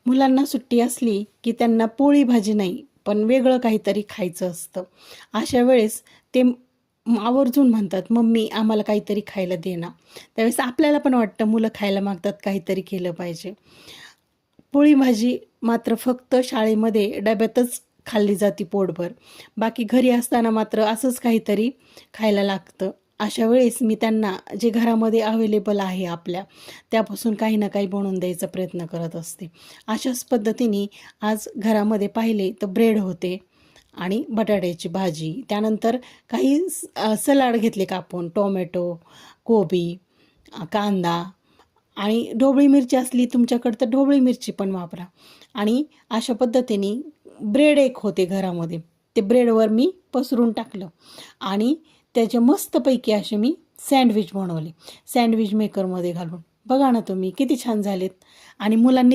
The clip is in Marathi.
मुलांना सुट्टी असली की त्यांना पोळी भाजी नाही पण वेगळं काहीतरी खायचं असतं. अशा वेळेस ते आवर्जून म्हणतात, "मम्मी आम्हाला काहीतरी खायला दे ना." त्यावेळेस आपल्याला पण वाटतं मुलं खायला मागतात, काहीतरी केलं पाहिजे. पोळी भाजी मात्र फक्त शाळेमध्ये डब्यातच खाल्ली जाते पोटभर. बाकी घरी असताना मात्र असंच काहीतरी खायला लागतं. अशा वेळेस मी त्यांना जे घरामध्ये अवेलेबल आहे आपल्या, त्यापासून काही ना काही बनवून द्यायचा प्रयत्न करत असते. अशाच पद्धतीने आज घरामध्ये पाहिले तर ब्रेड होते आणि बटाट्याची भाजी. त्यानंतर काही सलाड घेतले कापून, टोमॅटो, कोबी, कांदा आणि ढोबळी मिरची असली तुमच्याकडं तर ढोबळी मिरची पण वापरा. आणि अशा पद्धतीने ब्रेड एक होते घरामध्ये. ते ब्रेडवर मी पसरून टाकलं आणि त्याचे मस्तपैकी असे मी सँडविच बनवले. सँडविच मेकरमध्ये घालून. बघा ना तुम्ही किती छान झालेत आणि मुलांनी